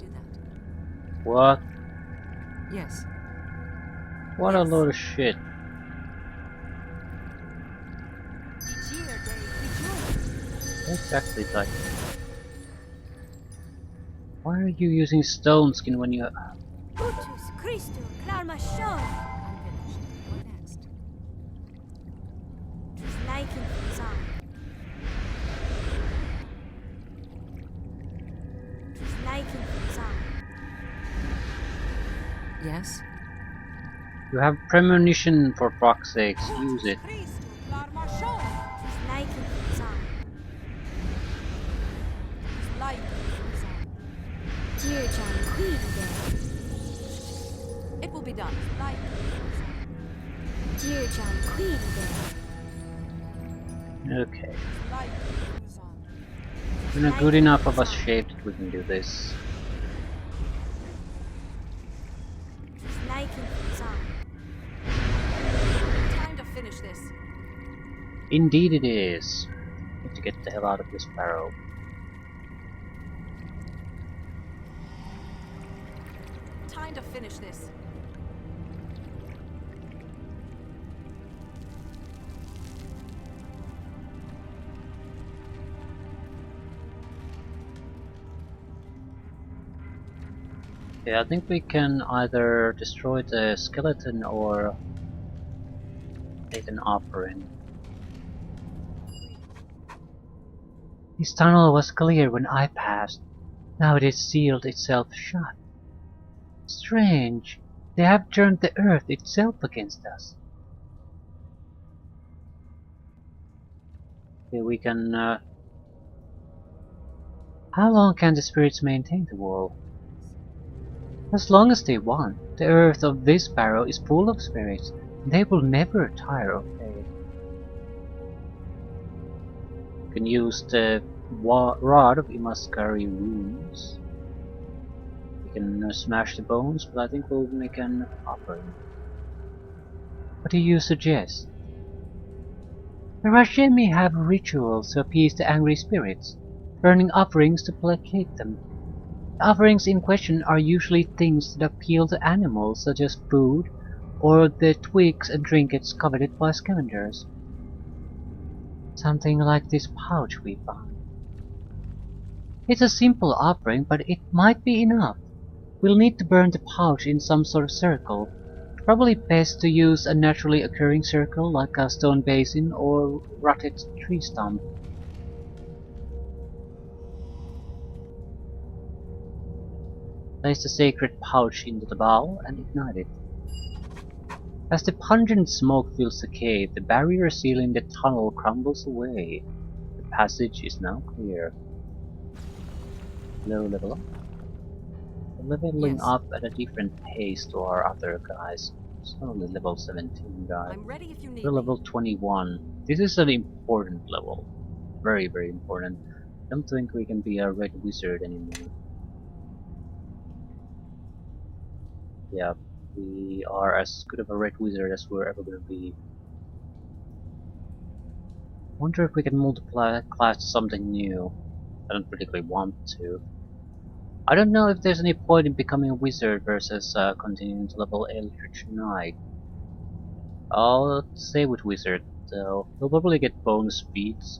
do that. What? Yes. What a load of shit. Exactly, like. Why are you using stone skin when you... Utus Christu Clarmashon. I'm finished. What next? Lichen Zan. Lichen Zan. Yes? You have premonition, for fuck's sakes, use it. Christu Clarmashon. Lichen Zan. Lichen Zan. Dear John Queedy. It will be done. Dear John Queedy. Okay. In a good enough of a shape that we can do this. Lichen Zan. Time to finish this. Indeed it is. Need to get the hell out of this barrow. Time to finish this. Okay, I think we can either destroy the skeleton or take an offering. This tunnel was clear when I passed. Now it has sealed itself shut. Strange. They have turned the earth itself against us. Okay, we can... How long can the spirits maintain the wall? As long as they want. The earth of this barrow is full of spirits, and they will never tire of pain. You can use the rod of Imaskari runes. We can smash the bones, but I think we'll make an offering. What do you suggest? The Rashemi have rituals to appease the angry spirits, burning offerings to placate them. The offerings in question are usually things that appeal to animals, such as food, or the twigs and trinkets coveted by scavengers. Something like this pouch we found. It's a simple offering, but it might be enough. We'll need to burn the pouch in some sort of circle. Probably best to use a naturally occurring circle like a stone basin or rotted tree stump. Place the sacred pouch into the bowl and ignite it. As the pungent smoke fills the cave, the barrier sealing the tunnel crumbles away. The passage is now clear. Low level up. We're leveling Yes. up at a different pace to our other guys. It's only level 17 guy. I'm ready if you need We're me. level 21. This is an important level. Very, very important. Don't think we can be a red wizard anymore. Yeah, we are as good of a red wizard as we're ever gonna be. Wonder if we can multiply class to something new. I don't particularly want to. I don't know if there's any point in becoming a wizard versus continuing to level Eldritch Knight. I'll stay with wizard though. We'll probably get bonus speeds.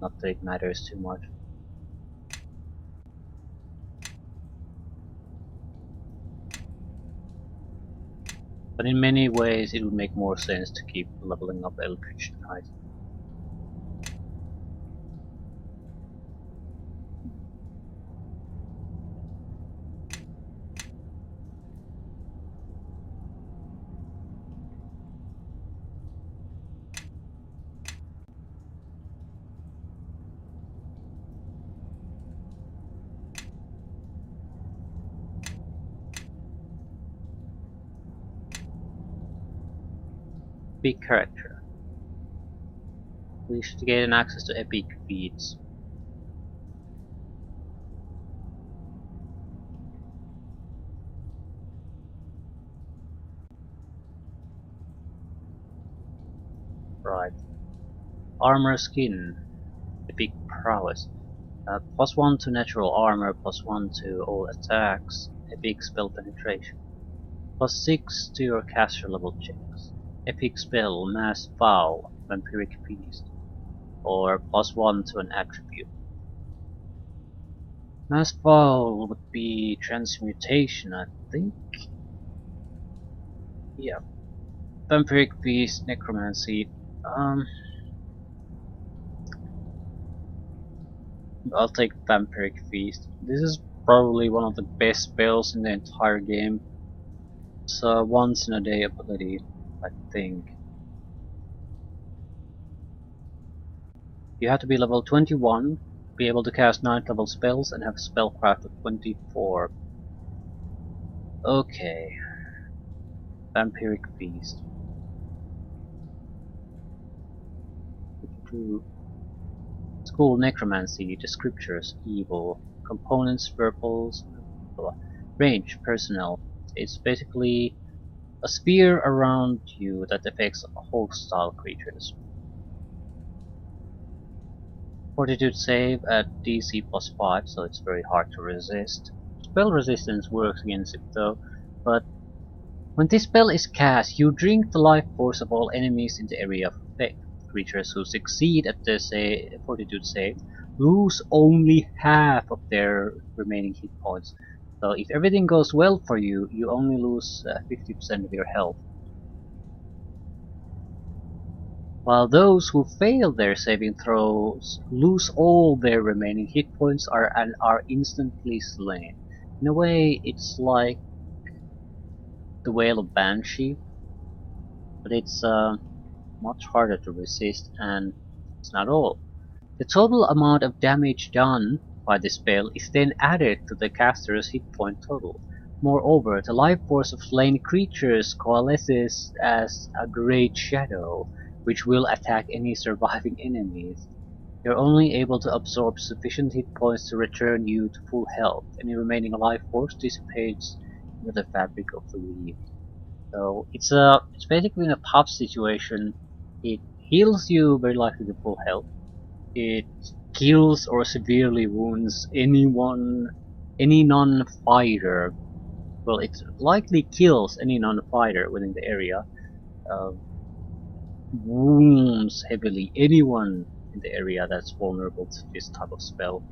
Not that it matters too much. But in many ways it would make more sense to keep leveling up Eldritch Knight. Big character. We should gain access to epic feats. Right. Armor skin. Epic prowess. +1 to natural armor, +1 to all attacks, epic spell penetration. +6 to your caster level checks. Epic spell, mass vow, vampiric feast. Or +1 to an attribute. Mass vow would be transmutation, I think. Yeah. Vampiric feast, necromancy. I'll take vampiric feast. This is probably one of the best spells in the entire game. It's a once in a day ability, I think. You have to be level 21, be able to cast 9th level spells, and have spellcraft of 24. Okay, vampiric feast. School necromancy, the scriptures, evil. Components, purples, range, personnel. It's basically a sphere around you that affects hostile creatures. Fortitude save at DC +5, so it's very hard to resist. Spell resistance works against it though, but when this spell is cast, you drink the life force of all enemies in the area of effect. Creatures who succeed at the Fortitude save lose only half of their remaining hit points. So if everything goes well for you, you only lose 50% of your health. While those who fail their saving throws lose all their remaining hit points and are instantly slain. In a way, it's like the Whale of Banshee, but it's much harder to resist, and that's not all. The total amount of damage done by the spell is then added to the caster's hit point total. Moreover, the life force of slain creatures coalesces as a great shadow, which will attack any surviving enemies. You're only able to absorb sufficient hit points to return you to full health. Any remaining life force dissipates into the fabric of the weave. So it's basically in a tough situation. It heals you very likely to full health. It kills or severely wounds any non-fighter. Well, it likely kills any non-fighter within the area. Uh, Wounds heavily anyone in the area that's vulnerable to this type of spell.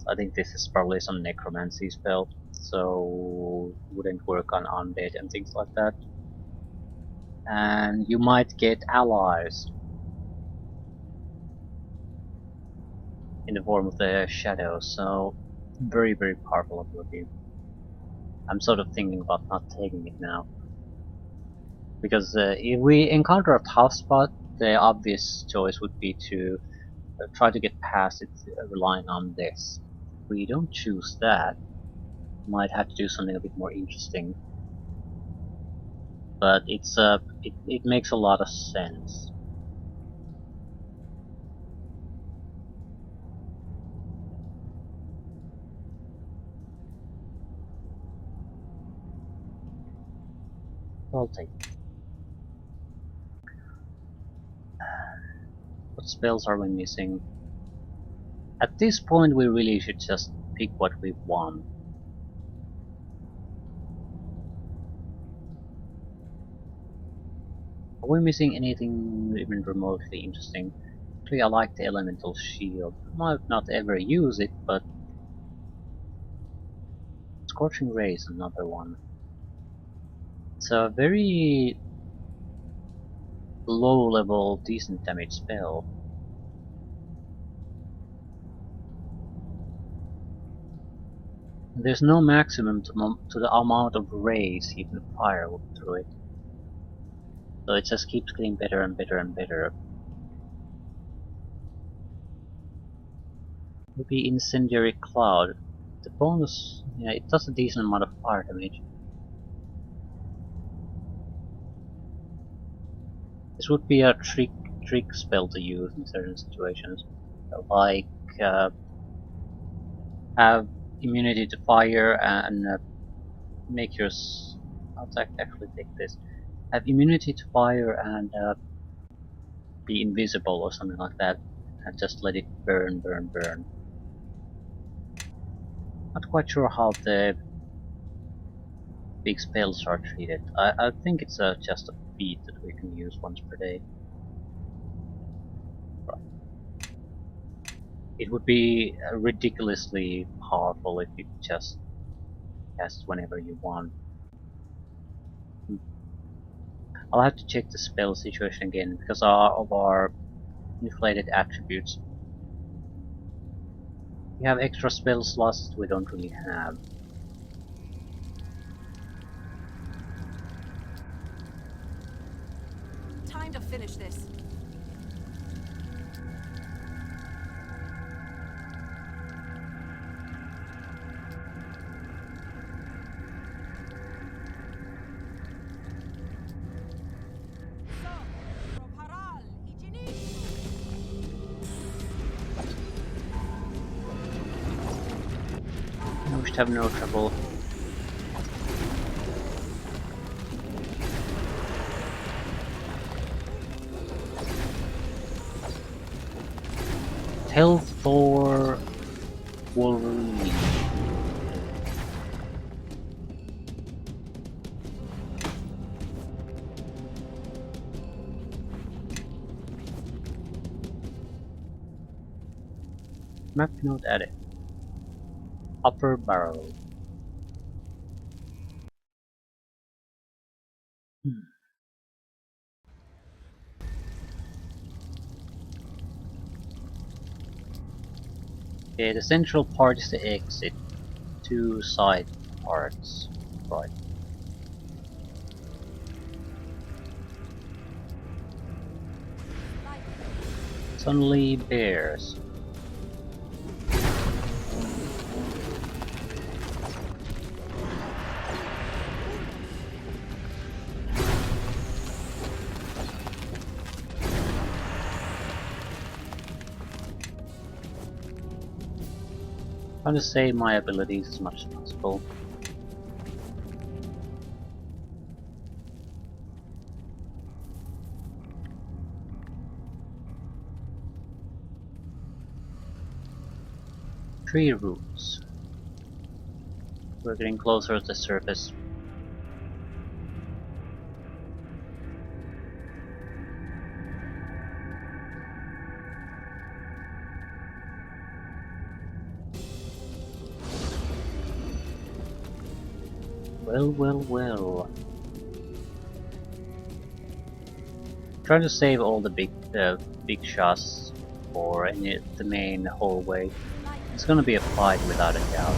I think this is probably some necromancy spell, so wouldn't work on undead and things like that. And you might get allies in the form of the shadows, so very, very powerful ability. I'm sort of thinking about not taking it now, because if we encounter a tough spot, the obvious choice would be to try to get past it relying on this. If we don't choose that, we might have to do something a bit more interesting, but it makes a lot of sense. I'll take it. What spells are we missing? At this point we really should just pick what we want. Are we missing anything even remotely interesting? Actually, I like the elemental shield. I might not ever use it, but Scorching Ray is another one. It's a very low level, decent damage spell. There's no maximum to the amount of rays you can fire through it. So it just keeps getting better and better and better. Maybe Incendiary Cloud. The bonus, yeah, it does a decent amount of fire damage. This would be a trick spell to use in certain situations, like have immunity to fire and make your. I'll actually take this. Have immunity to fire and be invisible or something like that, and just let it burn, burn, burn. Not quite sure how the big spells are treated. I think it's just a feat that we can use once per day. Right. It would be ridiculously powerful if you could just cast whenever you want. I'll have to check the spell situation again because of our inflated attributes. We have extra spell slots we don't really have. Time to finish this. We should have no trouble. Tell Thor Wolverine. Map note added. Upper barrow. Okay, the central part is the exit. Two side parts. Right. Suddenly bears. Trying to save my abilities as much as possible. Tree roots. We're getting closer to the surface. Well. Trying to save all the big shots for the main hallway. It's gonna be a fight without a doubt.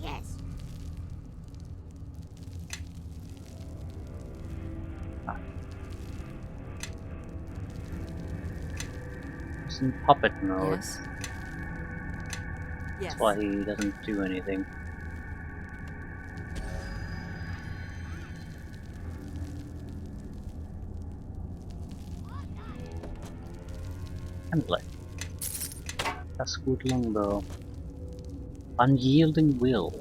Yes. He's in puppet mode. Yes. That's why he doesn't do anything. Template. That's good longbow. Unyielding will.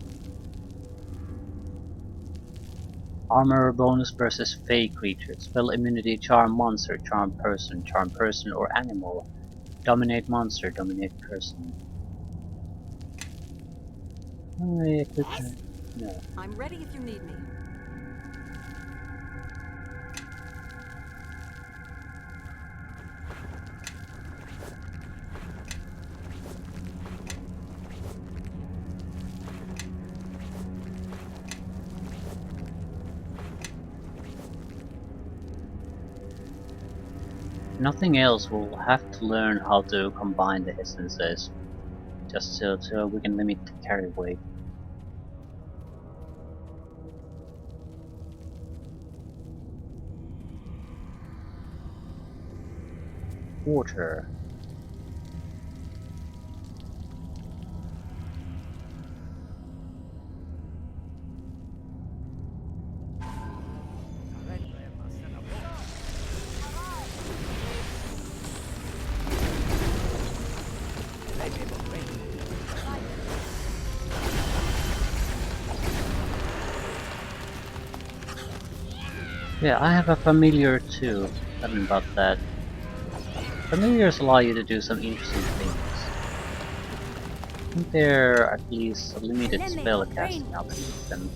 Armor bonus versus fey creatures. Spell immunity, charm monster, charm person or animal. Dominate monster, dominate person. Oh, yeah, quick. No. I'm ready if you need me. Nothing else, we'll have to learn how to combine the essences. Just so we can limit the carry weight. water. Yeah, I have a familiar too. Tell me about that. Familiars allow you to do some interesting things. I think there are at least a limited spell casting option with them.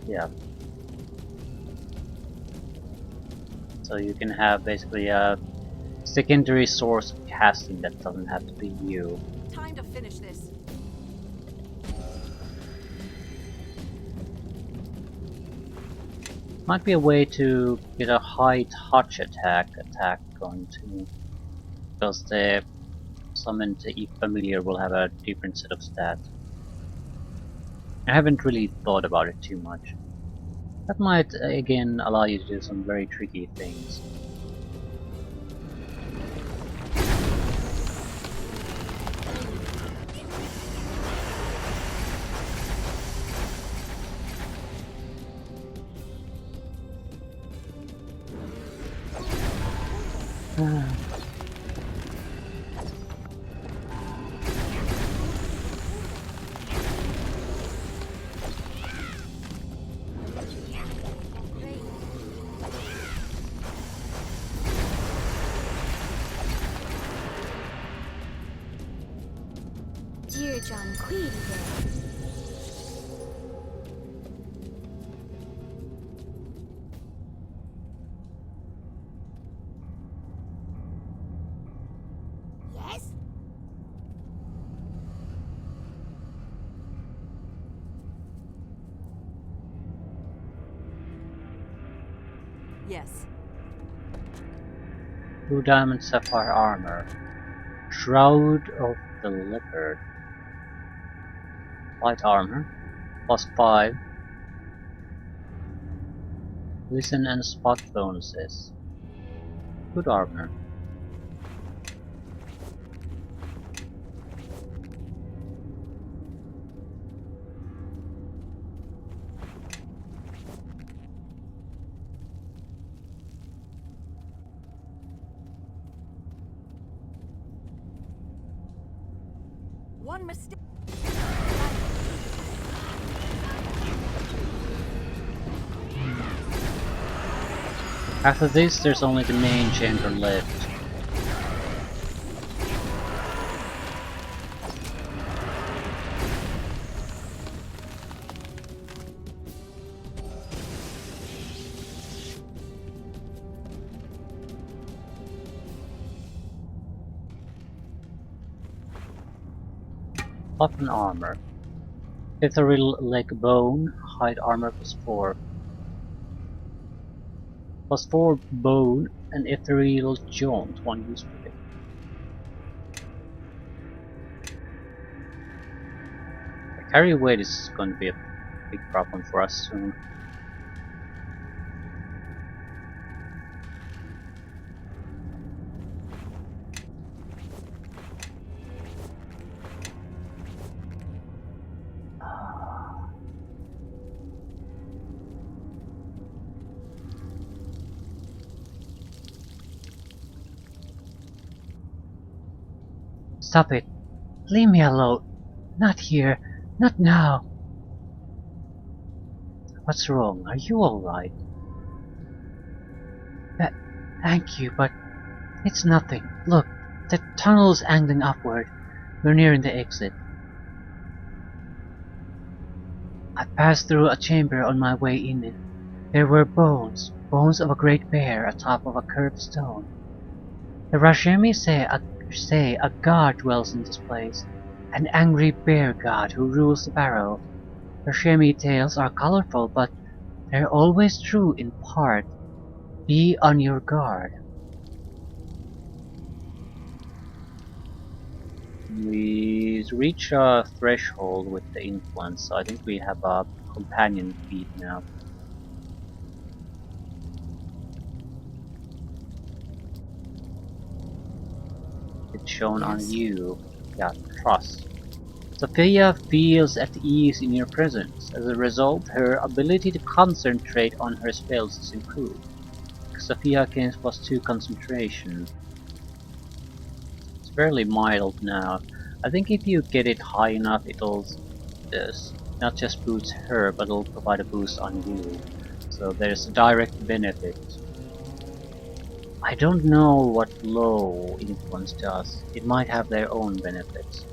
Yeah. So you can have basically a secondary source of casting that doesn't have to be you. Time to finish this. Might be a way to get a high touch attack going too. Because the summoned familiar will have a different set of stats. I haven't really thought about it too much. That might again allow you to do some very tricky things. Dear John Queedy there. Yes? Yes. Blue diamond sapphire armor. Shroud of the leopard. Light armor. +5. Listen and spot bonuses. Good armor. One mistake. After this, there's only the main chamber left. Weapon armor. Ethereal leg bone, hide armor +4. +4 bone and ethereal jaunt, 1 use per day. The carry weight is going to be a big problem for us soon. Stop it! Leave me alone! Not here! Not now! What's wrong? Are you alright? Thank you, but it's nothing. Look, the tunnel's angling upward. We're nearing the exit. I passed through a chamber on my way in. There were bones of a great bear atop of a curved stone. The Rashemi say a god dwells in this place, an angry bear god who rules the barrow. Rashemi tales are colorful, but they're always true in part. Be on your guard. We reach a threshold with the influence, so I think we have a companion feed now. It's shown on Yes? you. Yeah, trust. Sophia feels at ease in your presence. As a result, her ability to concentrate on her spells is improved. Sophia gains +2 concentration. It's fairly mild now. I think if you get it high enough, it'll not just boost her, but it'll provide a boost on you. So there's a direct benefit. I don't know what low influence does. It might have their own benefits.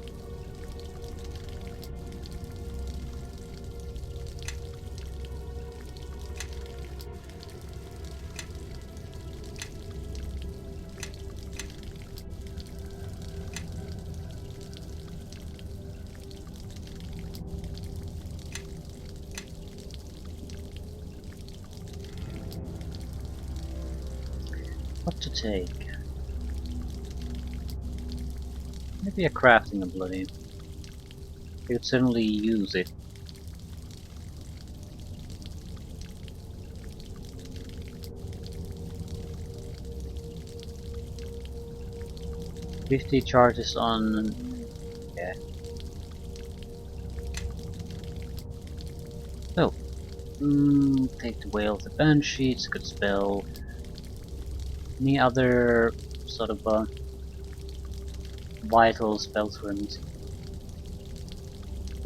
What to take? Maybe a crafting ability. You could certainly use it. "50 charges on..." yeah. Oh. Take the Whale of the Banshee, it's a good spell. Any other sort of vital spells we're missing?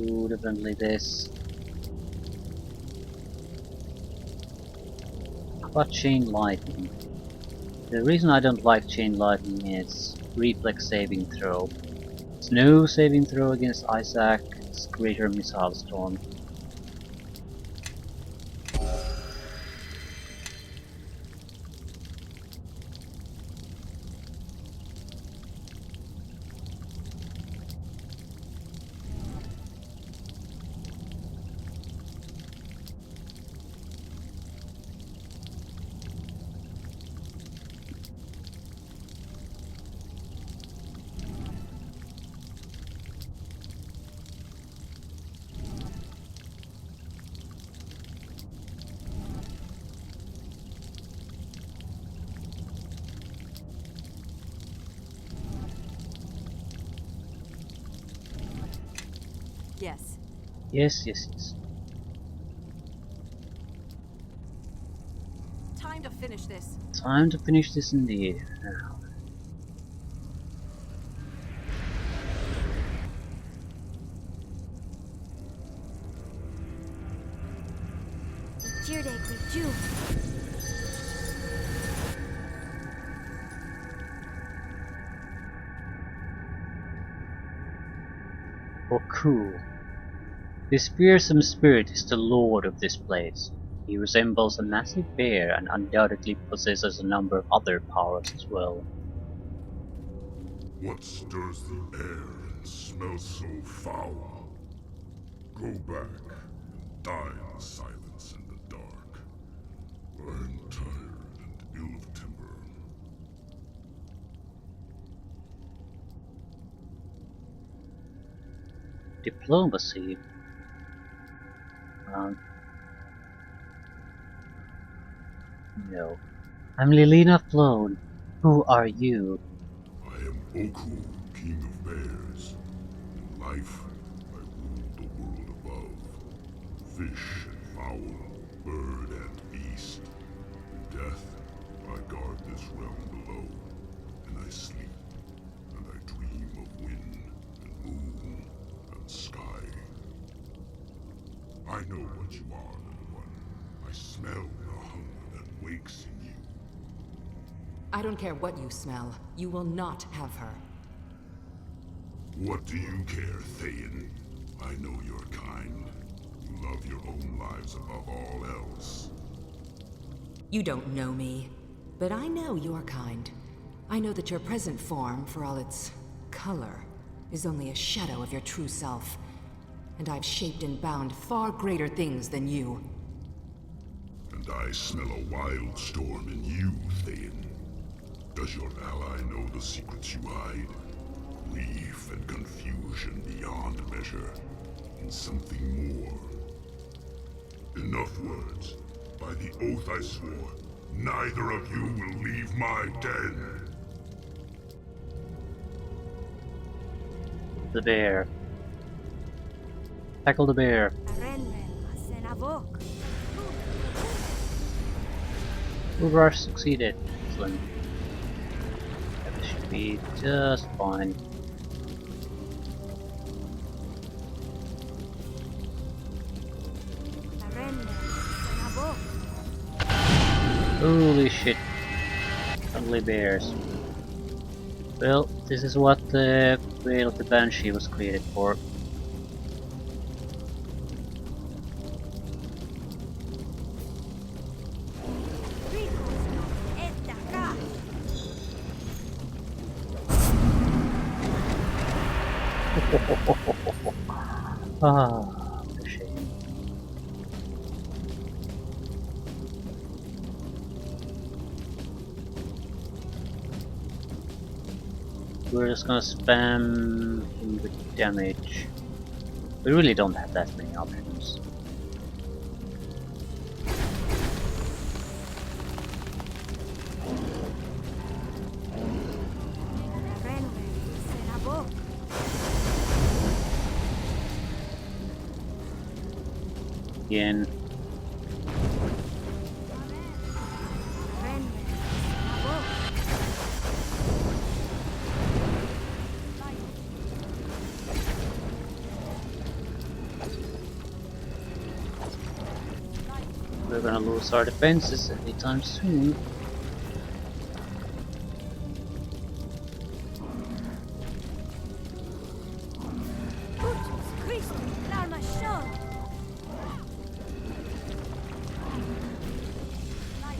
Ooh, definitely this. How about Chain Lightning? The reason I don't like Chain Lightning is reflex saving throw. It's no saving throw against Isaac's Greater Missile Storm. Yes. Yes, yes, yes. Time to finish this. Time to finish this indeed. Now, Boku. This fearsome spirit is the lord of this place. He resembles a massive bear and undoubtedly possesses a number of other powers as well. What stirs the air and smells so foul? Go back and die in silence in the dark. I'm tired and ill of temper. Diplomacy. Um, no. I'm Lilina Floan. Who are you? I am Oku, king of bears. In life, I ruled the world above. Fish and fowl, bird and beast. In death, I guard this realm below. And I sleep, and I dream of wind and moon and sky. I know what you are, little one. I smell the hunger that wakes in you. I don't care what you smell. You will not have her. What do you care, Thayan? I know your kind. You love your own lives above all else. You don't know me, but I know your kind. I know that your present form, for all its color, is only a shadow of your true self. And I've shaped and bound far greater things than you. And I smell a wild storm in you, Thayan. Does your ally know the secrets you hide? grief and confusion beyond measure, and something more. Enough words. By the oath I swore, neither of you will leave my den. The bear. Tackle the bear. Rush succeeded. Excellent. That should be just fine. Holy shit. Ugly bears. Well, this is what the Veil of the Banshee was created for. Ah, what a shame. We're just gonna spam him with damage. We really don't have that many options. Again. We're gonna lose our defenses anytime soon.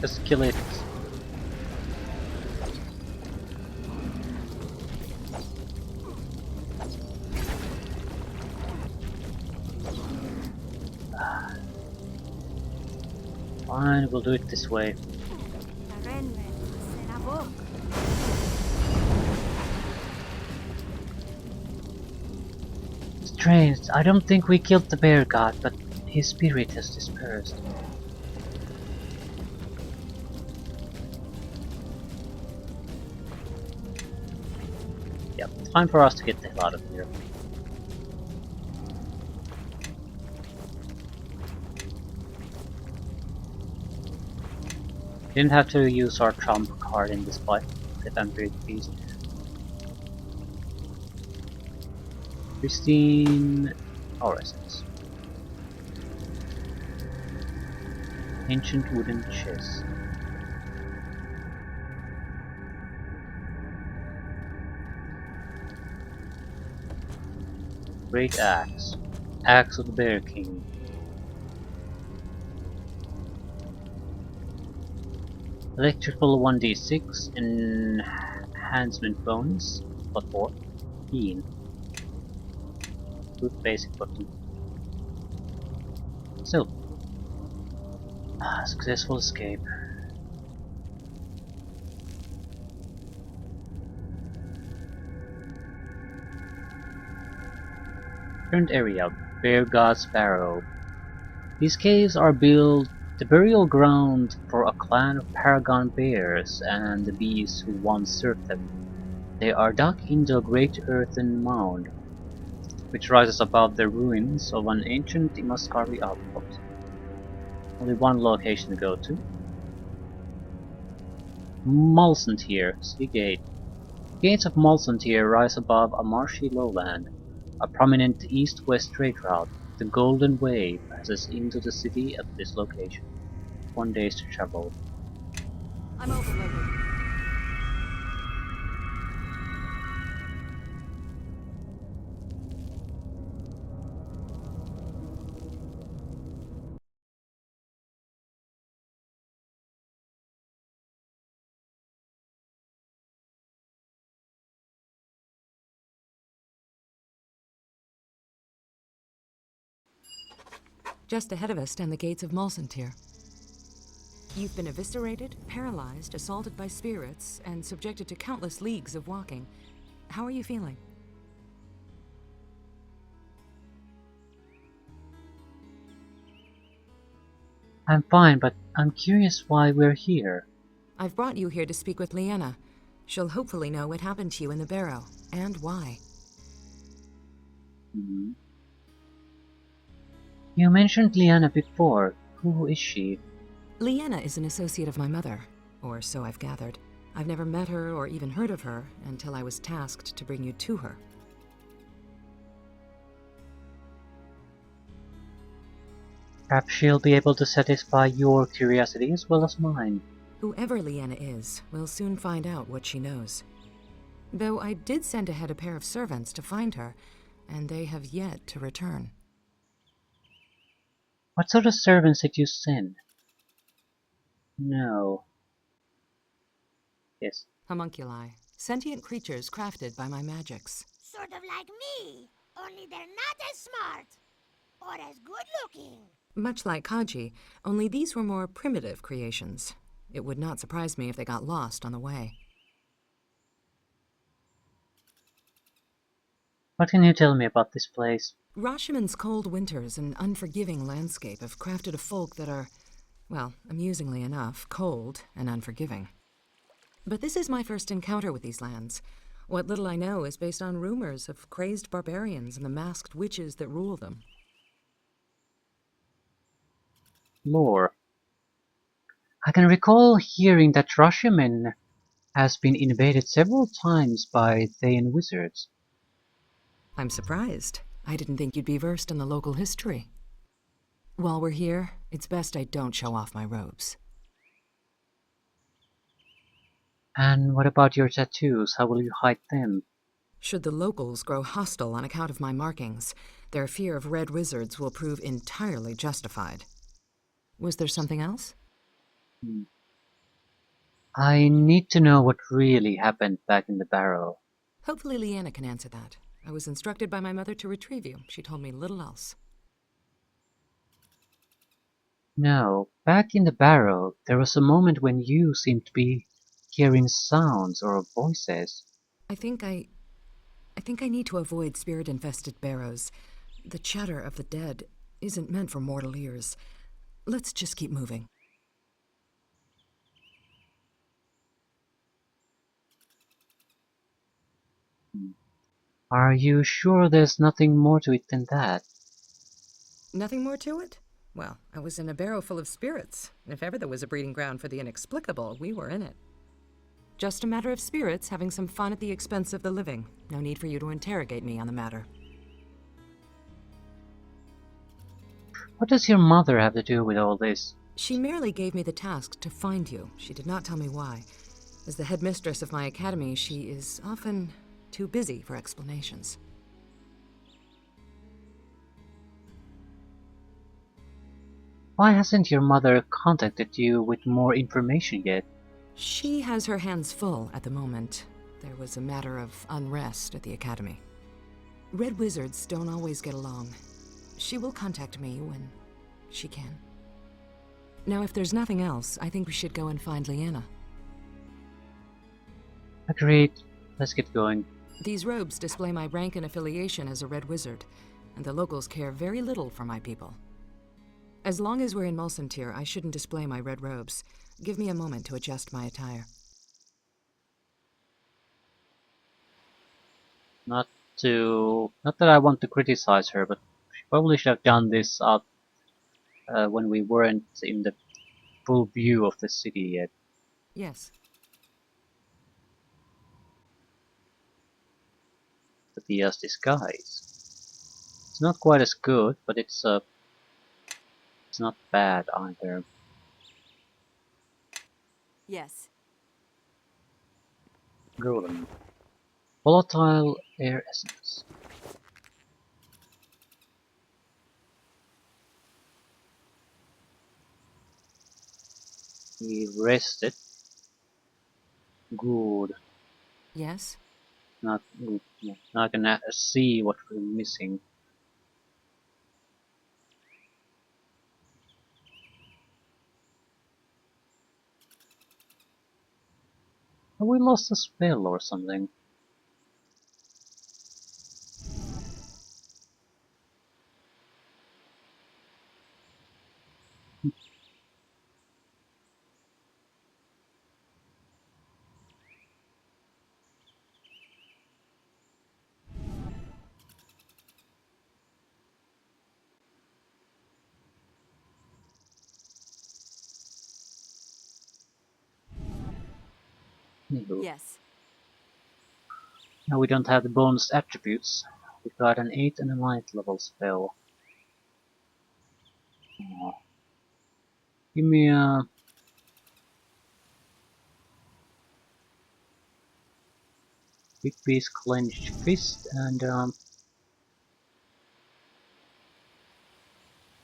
Just kill it. Fine, we'll do it this way. Strange, I don't think we killed the bear god, but his spirit has dispersed. Yep, it's time for us to get the hell out of here. Didn't have to use our trump card in this fight, the Vampiric Beast. Pristine Essence. Ancient wooden chest. Great axe. Axe of the Bear King. Electrical 1d6 enhancement bonus, but 4. Keen. Good basic button. So, successful escape. Current area, Bear God's Barrow. These caves are built the burial ground for a clan of paragon bears and the beasts who once served them. They are dug into a great earthen mound, which rises above the ruins of an ancient Imaskari outpost. Only one location to go to. Mulsantier, City Gate. Gates of Mulsantier rise above a marshy lowland. A prominent east-west trade route, the Golden Way, passes into the city at this location. 1 day to travel. I'm overloaded. Just ahead of us stand the gates of Mulsantier. You've been eviscerated, paralyzed, assaulted by spirits, and subjected to countless leagues of walking. How are you feeling? I'm fine, but I'm curious why we're here. I've brought you here to speak with Leanna. She'll hopefully know what happened to you in the barrow, and why. Hmm. You mentioned Liana before. Who is she? Leanna is an associate of my mother, or so I've gathered. I've never met her or even heard of her until I was tasked to bring you to her. Perhaps she'll be able to satisfy your curiosity as well as mine. Whoever Leanna is, we'll soon find out what she knows. Though I did send ahead a pair of servants to find her, and they have yet to return. What sort of servants did you send? No. Yes. Homunculi, sentient creatures crafted by my magics. Sort of like me, only they're not as smart or as good looking. Much like Kaji, only these were more primitive creations. It would not surprise me if they got lost on the way. What can you tell me about this place? Rashimon's cold winters and unforgiving landscape have crafted a folk that are, well, amusingly enough, cold and unforgiving. But this is my first encounter with these lands. What little I know is based on rumors of crazed barbarians and the masked witches that rule them. Lore. I can recall hearing that Rashomon has been invaded several times by Thayan wizards. I'm surprised. I didn't think you'd be versed in the local history. While we're here, it's best I don't show off my robes. And what about your tattoos? How will you hide them? Should the locals grow hostile on account of my markings, their fear of red wizards will prove entirely justified. Was there something else? I need to know what really happened back in the barrow. Hopefully Leanna can answer that. I was instructed by my mother to retrieve you. She told me little else. No, back in the barrow, there was a moment when you seemed to be hearing sounds or voices. I think I need to avoid spirit-infested barrows. The chatter of the dead isn't meant for mortal ears. Let's just keep moving. Are you sure there's nothing more to it than that? Nothing more to it? Well, I was in a barrow full of spirits. If ever there was a breeding ground for the inexplicable, we were in it. Just a matter of spirits having some fun at the expense of the living. No need for you to interrogate me on the matter. What does your mother have to do with all this? She merely gave me the task to find you. She did not tell me why. As the headmistress of my academy, she is often too busy for explanations. Why hasn't your mother contacted you with more information yet? She has her hands full at the moment. There was a matter of unrest at the academy. Red wizards don't always get along. She will contact me when she can. Now, if there's nothing else, I think we should go and find Leanna. Agreed. Let's get going. These robes display my rank and affiliation as a red wizard, and the locals care very little for my people. As long as we're in Mulsantir, I shouldn't display my red robes. Give me a moment to adjust my attire. Not that I want to criticize her, but she probably should have done this out when we weren't in the full view of the city yet. Yes. Sophia's disguise. It's not quite as good, but it's not bad either. Yes. Golden. Volatile air essence. We rested. Good. Yes? Not good. Yeah. Now I can see what we're missing. Have we lost a spell or something? Anywho, Yes. now we don't have the bonus attributes. We've got an 8 and a 9th level spell. Aw. Give me a big piece clenched fist and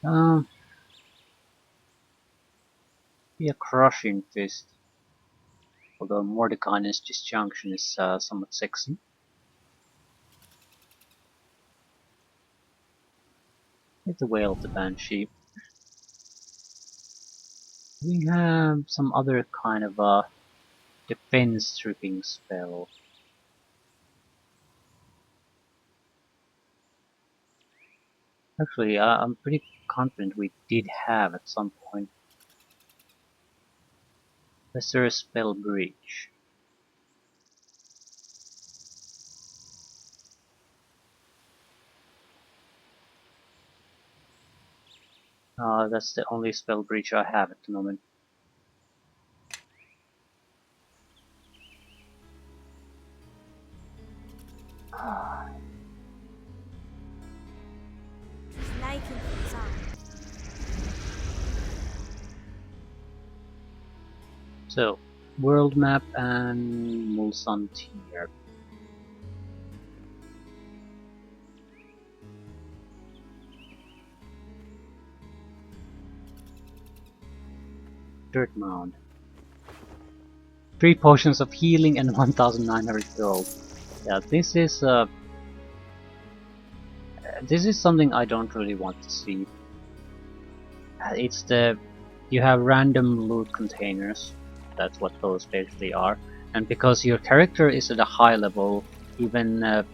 um, be a crushing fist. Although Mordecai's disjunction is somewhat sexy. It's the Wail of the Banshee. We have some other kind of defense stripping spell. Actually, I'm pretty confident we did have at some point. Lesser Spell Breach. That's the only spell breach I have at the moment. Snake in the So, world map and Mulsan tier. Dirt Mound. 3 potions of healing and 1,900 gold. Yeah, this is something I don't really want to see. It's you have random loot containers. That's what those basically are. And because your character is at a high level, even the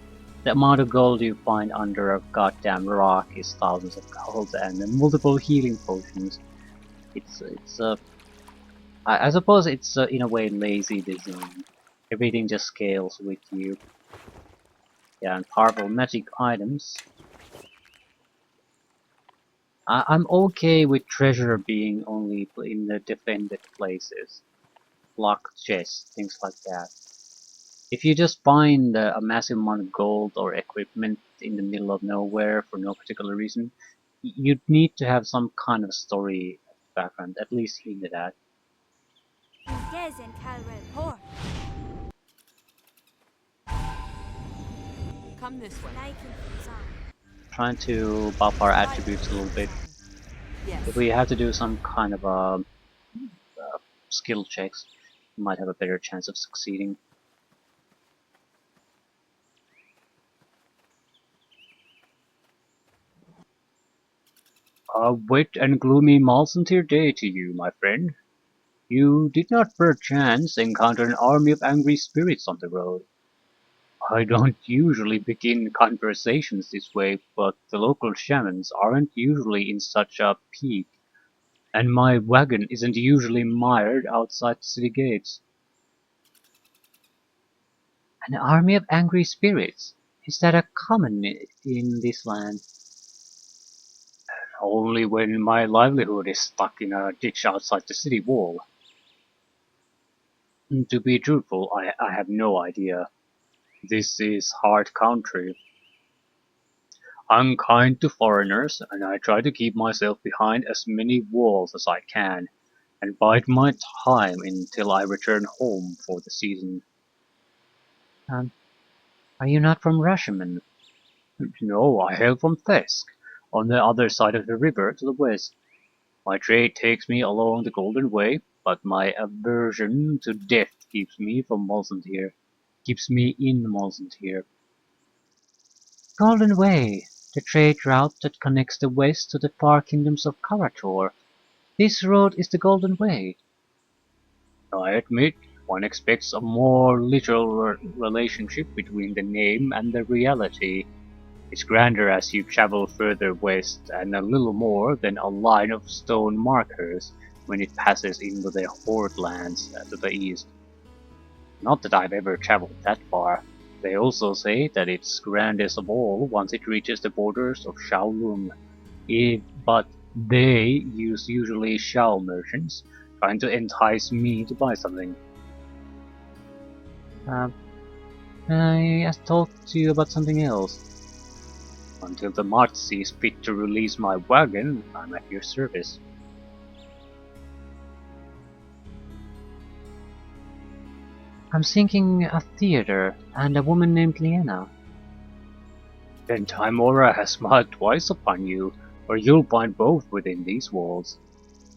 amount of gold you find under a goddamn rock is thousands of gold and multiple healing potions. I suppose it's in a way lazy design. Everything just scales with you. Yeah, and powerful magic items. I'm okay with treasure being only in the defended places. Locked chests, things like that. If you just find a massive amount of gold or equipment in the middle of nowhere for no particular reason, you'd need to have some kind of story background, at least hinted at. Descent Calwell Port. Come this way. Snake in the sun. Trying to buff our attributes a little bit. Yes. If we have to do some kind of skill checks, we might have a better chance of succeeding. A wet and gloomy Malsontier day to you, my friend. You did not perchance encounter an army of angry spirits on the road. I don't usually begin conversations this way, but the local shamans aren't usually in such a peak, and my wagon isn't usually mired outside the city gates. An army of angry spirits? Is that a common in this land? Only when my livelihood is stuck in a ditch outside the city wall. To be truthful, I have no idea. This is hard country. I'm kind to foreigners, and I try to keep myself behind as many walls as I can, and bide my time until I return home for the season. Um, are you not from Rashomon? No, I hail from Thesk, on the other side of the river to the west. My trade takes me along the Golden Way, but my aversion to death keeps me from Molsontier. Keeps me in Molsontier. Golden Way, the trade route that connects the west to the far kingdoms of Karator. This road is the Golden Way. I admit, one expects a more literal relationship between the name and the reality. It's grander as you travel further west, and a little more than a line of stone markers when it passes into the Horde lands to the east. Not that I've ever traveled that far. They also say that it's grandest of all once it reaches the borders of Shaolun. But they use usually Shao merchants, trying to entice me to buy something. Um, I talked to you about something else. Until the mart sees fit to release my wagon, I'm at your service. I'm thinking a theater and a woman named Liena. Then Timora has smiled twice upon you, or you'll find both within these walls.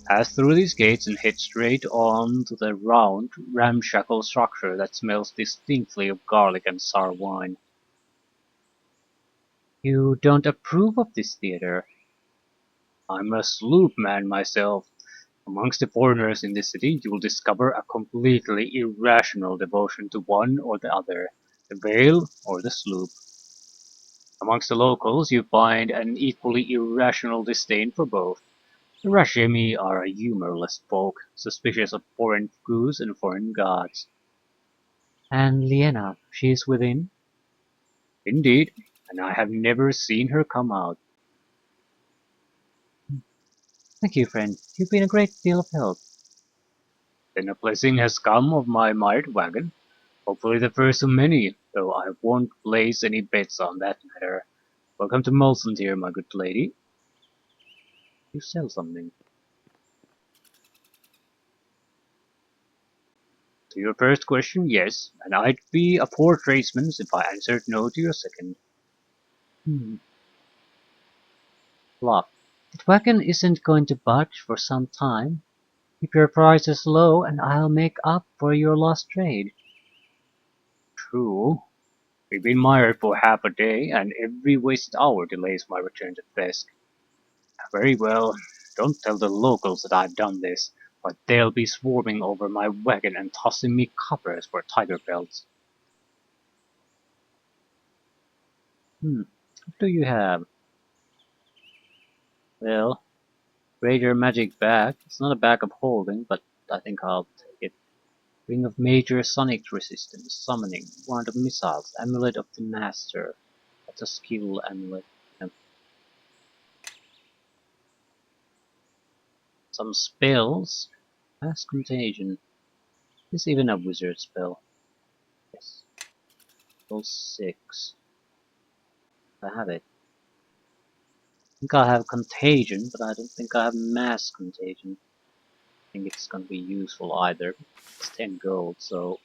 Pass through these gates and head straight on to the round, ramshackle structure that smells distinctly of garlic and sour wine. You don't approve of this theater? I'm a sloop man myself. Amongst the foreigners in this city, you'll discover a completely irrational devotion to one or the other, the Vale or the sloop. Amongst the locals, you find an equally irrational disdain for both. The Rashemi are a humorless folk, suspicious of foreign gods and foreign gods. And Liena, she is within? Indeed, and I have never seen her come out. Thank you, friend. You've been a great deal of help. Then a blessing has come of my mired wagon. Hopefully the first of many, though I won't place any bets on that matter. Welcome to Molson, dear, my good lady. You sell something. To your first question, yes, and I'd be a poor tradesman if I answered no to your second. Bluff. That wagon isn't going to budge for some time. Keep your prices low and I'll make up for your lost trade. True. We've been mired for half a day, and every wasted hour delays my return to desk. Very well, don't tell the locals that I've done this, but they'll be swarming over my wagon and tossing me coppers for tiger pelts. What do you have? Well, Greater Magic Bag. It's not a bag of holding, but I think I'll take it. Ring of Major Sonic Resistance, Summoning, Wand of Missiles, Amulet of the Master. That's a skill amulet. And some spells. Mass Contagion. Is even a wizard spell. Yes. Level 6. I have it. I think I have Contagion, but I don't think I have Mass Contagion. I think it's gonna be useful either. It's 10 gold, so...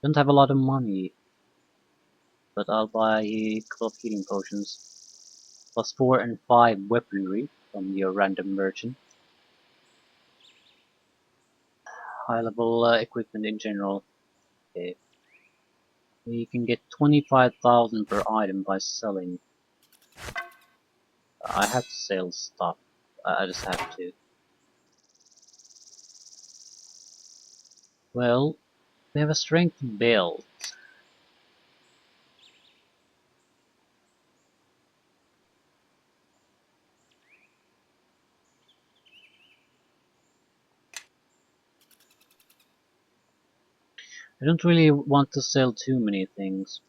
Don't have a lot of money, but I'll buy a couple of healing potions. Plus 4 and 5 weaponry from your random merchant. High level equipment in general. Okay. We can get 25,000 per item by selling. I have to sell stuff. I just have to. Well, we have a strength belt. I don't really want to sell too many things.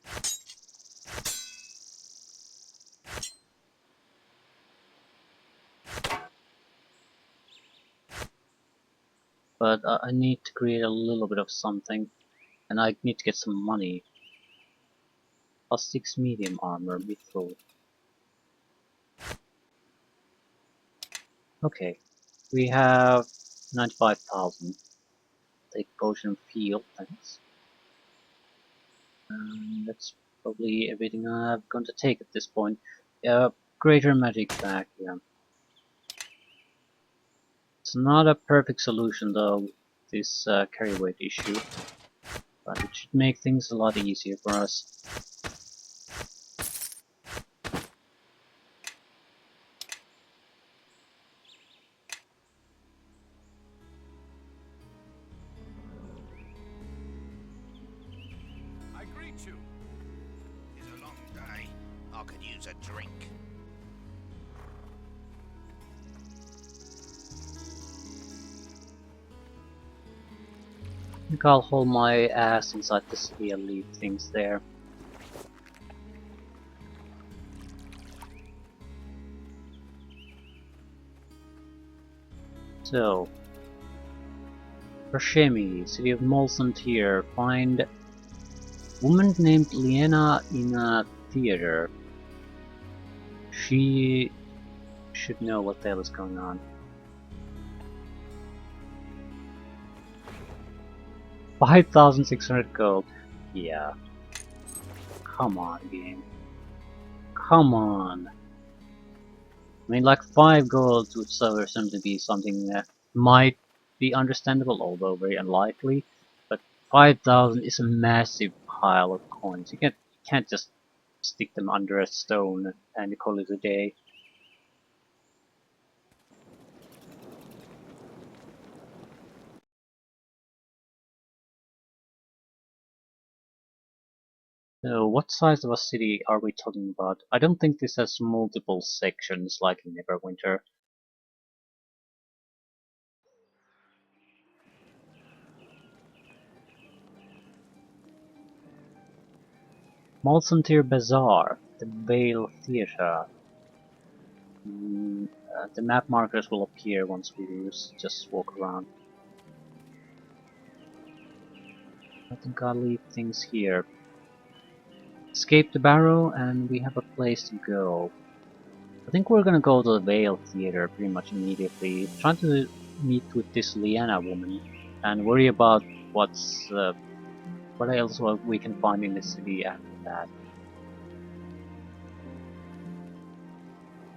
But I need to create a little bit of something. And I need to get some money. Plus 6 medium armor, mithril. Okay. We have 95,000. Take potion of heal, thanks. That's probably everything I'm going to take at this point. Greater magic back, yeah. It's not a perfect solution though, this carry weight issue. But it should make things a lot easier for us. I greet you. It's a long day. I could use a drink. I think I'll hold my ass inside the city and leave things there. So, Rashemi, City of Molson Tier, find woman named Liena in a theater. She should know what the hell is going on. $5,600 gold. Yeah. Come on, game. Come on. I mean, like 5 gold would seem to be something that might be understandable, although very unlikely. But 5,000 is a massive pile of coins. You can't just stick them under a stone and call it a day. So, what size of a city are we talking about? I don't think this has multiple sections like in Neverwinter. Malsantir Bazaar, the Vale Theatre. The map markers will appear once we just walk around. I think I'll leave things here. Escape the barrow and we have a place to go. I think we're gonna go to the Vale Theatre pretty much immediately. Trying to meet with this Liana woman and worry about what else we can find in the city after that.